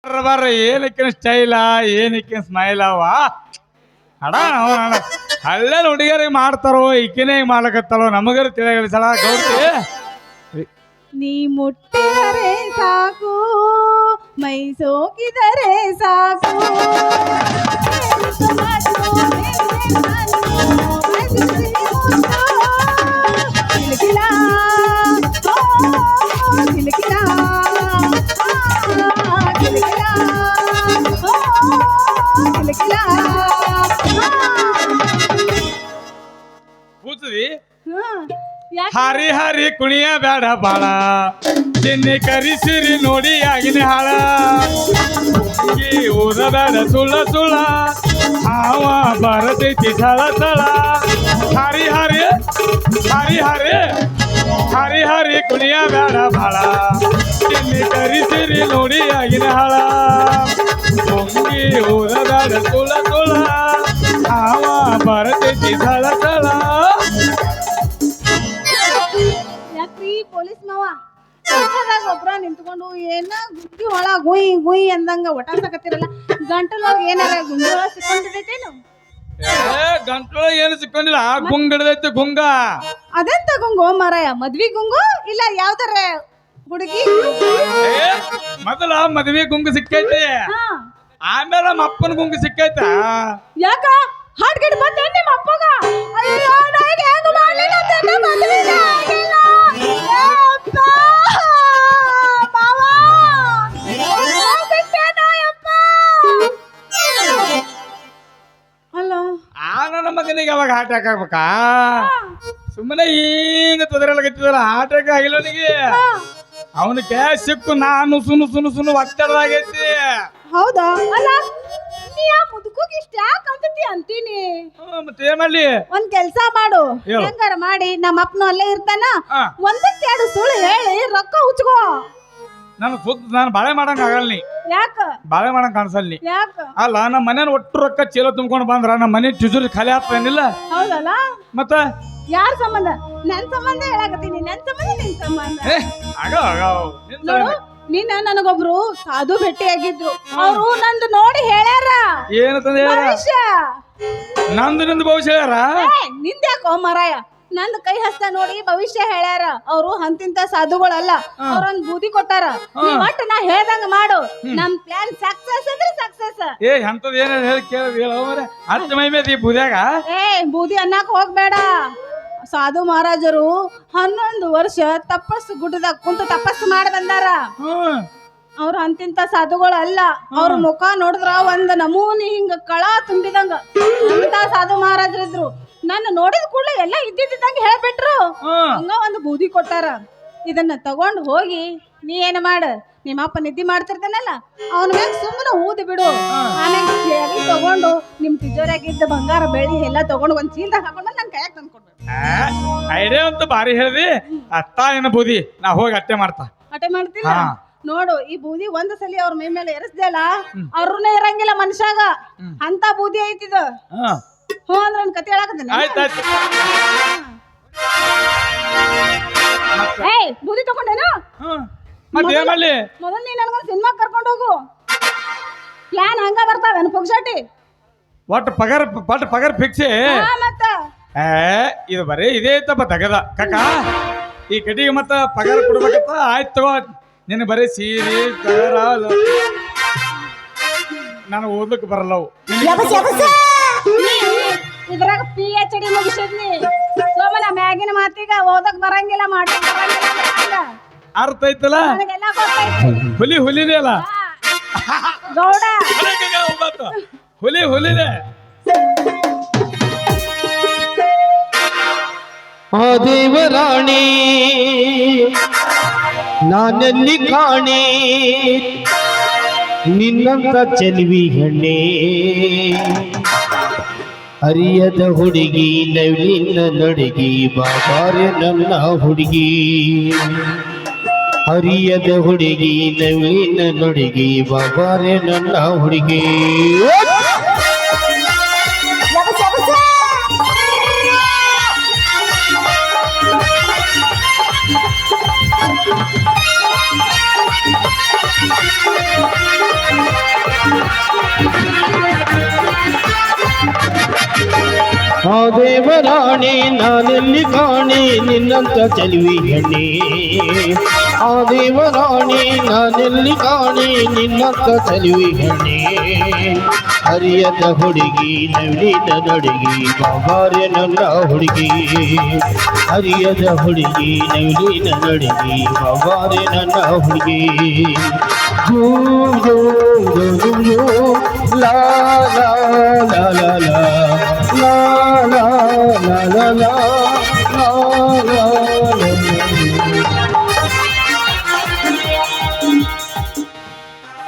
ಬರ್ರ ಏನಕ್ಕಿನ ಸ್ಟೈಲ ಏನಕ್ಕಿನ ಸ್ಮೈಲ್ ಅವ ಅಡ ಹಳ್ಳೆ ಹುಡುಗಿಯರಿಗೆ ಮಾಡ್ತಾರೋ ಈಕಿನೇ ಮಾಡ್ಲಕತ್ತಾರೋ ನಮಗರ ತಿಳಿಯಲ್ಲ ಸಲ ಗೌರಿ ನೀ ಮುಟ್ಟಿದರೆ ಸಾಕು ಮೈ ಸೋಕಿದರೆ ಸಾಕು ಕಿಲಕಿಲ ಕಿಲಕಿಲ ಕಿಲಕಿಲ ಕಿಲಕಿಲ ಕೂತದಿ ಹರಿ ಹರಿ ಕುಣಿಯ ಬೇಡ ಬಾಳ ಚಿನ್ನಿ ಕರಿಸಿರಿ ನೋಡಿ ಆಗಿನ ಹಾಳ ಓದ ಬೇಡ ಸುಳ್ಳ ಸುಳ್ಳ ಹಾವ ಬರತೈತಿ ಸಳ ಸಳ ಹರಿ ಹರಿ ಹರಿ ಹರಿ ಹರಿ ಹರಿ ಕುಣಿಯ ಬೇಡ ಬಾಳ ಚಿನ್ನಿ ಕರಿಸಿರಿ ನೋಡಿ ಆಗಿನ ಹಾಳ ಹೊಂಗಿ ಓದ ಬೇಡ ಸುಳ್ಳ ಸುಳ್ಳ ಹಾವ ಬರತೈತಿ ಸಳ ಸಳ ಯಾಕ್ರಿ ಪೊಲೀಸ್ ಮಾವ ಒಬ್ರ ನಿಂತ್ಕೊಂಡು ಏನ ಗುಂಡಿ ಒಳ ಗುಯ್ ಗುಯ್ ಅಂದಂಗ ಒಟಾಸಕತ್ತಿರಲ್ಲ ಗಂಟಲೊಳಗೆ ಏನಾರ ಗುಂಡಿ ಒಳಗೆ ಸಿಕ್ಕೊಂಡಿರ್ತೈತೇನು ಗಂಟಲೊಳಗೆ ಏನು ಸಿಕ್ಕೊಂಡಿಲ್ಲ ಗುಂಗ್ ಹಿಡ್ದೈತಿ ಗುಂಗ ಅದೆಂತ ಗುಂಗು ಮಾರಾಯ ಮದ್ವಿ ಗುಂಗು ಇಲ್ಲ ಯಾವ್ದಾರ ಹುಡುಗಿ ಮೊದಲ ಮದ್ವಿ ಗುಂಗು ಸಿಕ್ಕೈತಿ ಆಮೇಲೆ ನಮ್ಮ ಅಪ್ಪನ ಗುಂಗು ಸಿಕ್ಕೈತ ಯಾಕ ಹಾಡ್ ಗಿಡ್ ಬಂದೆ ನಿಮ್ಮ ಅಪ್ಪಗ ಅಯ್ಯೋ ನನಗೆ ಹೆಂಗ ಮಾಡಲಿಲ್ಲ ಅಂತ ಮದ್ವೆನೇ ಆಗಿಲ್ಲ ಯಪ್ಪ ಮಾವ ಹೋಗ್ಬಿಟ್ಟೆನೋ ಯಪ್ಪ ಅಲ್ಲ ನನ್ನ ಮಗನಿಗೆ ಅವಾಗ ಹಾರ್ಟ್ ಅಟ್ಯಾಕ್ ಆಗ್ಬೇಕಾ ಸುಮ್ಮನೆ ಹಿಂಗ ತೊದರಲಾಗತ್ತಿದಲ್ಲ ಹಾರ್ಟ್ ಅಟ್ಯಾಕ್ ಆಗಿಲ್ಲ ಅವನಿಗೆ ಅವನ ಕ್ಯಾಶ್ ಸಿಕ್ಕು ನಾನು ಸುನು ಸುನು ಸುನು ಒತ್ತಡದಾಗೈತಿ ಹೌದಾ ಅಲ್ಲ ನೀ ಆ ಮುದುಕೋಗಿ ಇಷ್ಟ ಯಾಕೆ ಅಂತತಿ ಅಂತೀನಿ ಮತ್ತೆ ಏನ್ ಮಾಡ್ಲಿ ಒಂದ್ ಕೆಲ್ಸ ಮಾಡು ಹೇಳು. ಹೆಂಗಾರ ಮಾಡಿ ನಮ್ಮ ಅಪ್ಪನು ಅಲ್ಲೇ ಇರ್ತಾನ ಹಾ. ಒಂದಕ್ಕೆ ಎರಡು ಸುಳ್ಳು ಹೇಳಿ ರೊಕ್ಕ ಉಚ್ಕೋ ನಾನು ಬಾಳೆ ಮಾಡಂಗ ಆಗಲ್ಲ ನೀ ಯಾಕ ಬಾಳೆ ಮಾಡಂಗ ಕಾಣಿಸಲ್ ನೀ ಯಾಕ ಅಲ್ಲ ನಮ್ಮ ಮನೇನ ಒಟ್ಟು ರೊಕ್ಕ ಚೀಲ ತುಂಬ್ಕೊಂಡು ಬಂದ್ರ ನಮ್ಮ ಮನೆ ತಿಜುರಿ ಖಾಲಿ ಆಗ್ತೇನಿಲ್ಲ ಹೌದಲ್ಲ ಮತ್ತ ಯಾರ ಸಂಬಂಧ ನನ್ ಸಂಬಂಧ ಹೇಳಕತ್ತೀನಿ ನನ್ ಸಂಬಂಧ ನಿನ್ ಸಂಬಂಧ ನೋಡು ನಿನ್ನ ನನಗೊಬ್ರು ಸಾಧು ಭೇಟಿಯಾಗಿದ್ರು ಅವರು ನಂದು ನೋಡಿ ಹೇಳ್ಯಾರ ಏನಂತಂದ ಭವಿಷ್ಯ ನಂದು ನಿಂದು ಭವಿಷ್ಯ ಹೇಳ್ಯಾರ ನಿಂದ್ಯಾಕೋ ಮರಾಯ ನಂದು ಕೈ ಹಸ್ತ ನೋಡಿ ಭವಿಷ್ಯ ಹೇಳ್ಯಾರ ಅವರು ಅಂತಿಂತ ಸಾಧುಗಳಲ್ಲ ಅವ್ರೊಂದ್ ಬೂದಿ ಕೊಟ್ಟಾರ ನೀವ್ ಒಟ್ಟು ನಾ ಹೇಳ್ದಂಗ ಮಾಡು ನಮ್ ಪ್ಲಾನ್ ಸಕ್ಸಸ್ ಅಂದ್ರೆ ಸಕ್ಸಸ್ ಅಂತದ್ ಏನ ಹೇಳಿ ಕೇಳ ಹತ್ತು ಮೈ ಮೇಲೆ ಈ ಬುದ್ಯಾಗ ಬೂದಿ ಅನ್ನಕ್ ಹೋಗ್ಬೇಡ ಸಾಧು ಮಹಾರಾಜರು 11 ವರ್ಷ ತಪಸ್ಸು ಗುಡ್ಡದಾಗ ಕುಂತು ತಪಸ್ಸು ಮಾಡಿ ಬಂದಾರ ಅವ್ರು ಅಂತಿಂತ ಸಾಧುಗಳು ಅಲ್ಲ ಅವ್ರ ಮುಖ ನೋಡಿದ್ರ ಒಂದ್ ನಮೂನಿ ಹಿಂಗ ಕಳ ತುಂಬಿದಂಗ ಅಂತ ಸಾಧು ಮಹಾರಾಜರಿದ್ರು ನನ್ನ ನೋಡಿದ ಕೂಡಲೇ ಎಲ್ಲ ಇದ್ದಿದ್ದಂಗ ಹೇಳ್ಬಿಟ್ರು ಹಂಗ ಒಂದು ಬೂದಿ ಕೊಟ್ಟಾರ ಇದನ್ನ ತಗೊಂಡ್ ಹೋಗಿ ನೀ ಏನ್ ಮಾಡ ನಿಮ್ಮ ಅಪ್ಪ ನಿದ್ದೆ ಮಾಡ್ತಿರ್ತಾನಲ್ಲ ಅವನ ಮ್ಯಾಗ ಸುಮ್ಮನೆ ಊದಿ ಬಿಡು ಆಮ್ಯಾಗ ಸೇರಿ ತಗೊಂಡು ನಿಮ್ ತಿಜೋರಿಯಾಗಿದ್ದ ಬಂಗಾರ ಬೆಳ್ಳಿ ಎಲ್ಲ ತಗೊಂಡು ಒಂದ್ ಚೀಲ್ದಾಗ ಹಾಕೊಂಡು ನನ್ ಕೈಯಾಗ ತಂದ್ಕೊಡ್ಬೇಕು ಐಡಿಯಾ ಅಂತ ಬಾರಿ ಹೇಳ್ದಿ ಅತ್ತ ಏನ ಬೂದಿ ನಾ ಹೋಗಿ ಅಟ್ಟೆ ಮಾಡ್ತಾ ಅಟೆ ಮಾಡ್ತಿಲ್ಲ ನೋಡು ಈ ಬೂದಿ ಒಂದ್ ಸಲ ಅವ್ರ ಮೈ ಮೇಲೆ ಎರಸ್ದಲ್ಲ ಅವ್ರನ್ನೇ ಇರಂಗಿಲ್ಲ ಮನುಷ್ಯಾಗ ಅಂತ ಬೂದಿ ಐತಿದ ಹ್ಞೂ ಅಂದ್ರ ನನ್ ಕತೆ ಹೇಳಕತ್ತೇನೆ ಆಯ್ತಾಯ್ತು ಏಯ್ ಬೂದಿ ತಗೊಂಡೇನು ಮತ್ತೆ ಏನ್ ಮಾಡ್ಲಿ ಮೊದಲು ನೀ ನನಗೊಂದು ಸಿನಿಮಾ ಕರ್ಕೊಂಡು ಹೋಗು ಪ್ಲಾನ್ ಹಂಗ ಬರ್ತಾವೇನು ಪುಗ್ಸಾಟಿ ಒಟ್ಟು ಪಗಾರ ಫಿಕ್ಸಿ ಮತ್ತ ಇದು ಬರೀ ಇದೇ ಐತಪ್ಪ ತಗದ ಕಾಕ ಈ ಕಟಿಗೆ ಮತ್ತ ಪಗಾರ ಕೊಡ್ಬೇಕಪ್ಪ ಆಯ್ತು ತಗೋ ನಿನ್ ಬರೀ ಸೀರೆ ತಗರ ನನಗೆ ಓದ್ಲಿಕ್ಕೆ ಬರಲ್ಲವು ಇದ್ರಾಗ PhD ಮುಗಿಸಿದ್ನಿ ಸೋಮನ ಮ್ಯಾಗಿನ ಮಾತಿಗ ಓದಕ್ ಬರಂಗಿಲ್ಲ ಮಾಡಕ್ ಬರಂಗಿಲ್ಲ ಅರ್ಥ ಐತಲ್ಲ ನನಗೆಲ್ಲ ಗೊತ್ತೈತಿ ಹುಲಿನೇ ಅಲ್ಲ ಗೌಡ ಹುಲಿನೇ ಆ ದೇವರಾಣಿ ನಾನಲ್ಲಿ ಕಾಣೆ ನಿನ್ನಂತ ಚೆಲುವಿ ಹೆಣ್ಣೆ ಅರಿಯದ ಹುಡುಗಿ ನವಿಲಿನ ನಡಿಗೆ ಬಾಬಾರೆ ನನ್ನ ಹುಡುಗಿ ಹರಿಯದ ಹುಡುಗಿ ನವಿಲಿನ ನಡಿಗೆ ಬಾಬಾರೆ ನನ್ನ ಹುಡುಗಿ ದೇವರಾಣಿ ನಾನೆಲ್ಲಿ ಕಾಣೆ ನಿನ್ನಂತ ಚೆಲುವಿ ಹೆಣ್ಣೆ ಆ ದೇವರಾಣಿ ನಾನೆಲ್ಲಿ ಕಾಣೆ ನಿನ್ನಂತ ಚೆಲುವಿ ಹೆಣ್ಣೆ ಹರಿಯದ ಹುಡುಗಿ ನವೀನ ನಡುಗಿ ಬಾಬಾರೆ ನನ್ನ ಹುಡುಗಿ ಹರಿಯದ ಹುಡುಗಿ ನವೀನ ನಡುಗಿ ಬಾಬಾರೆ ನನ್ನ ಹುಡುಗಿ ಜೂ ಜೂ ಜೂ ಜೂ ಲಾ ಲಾ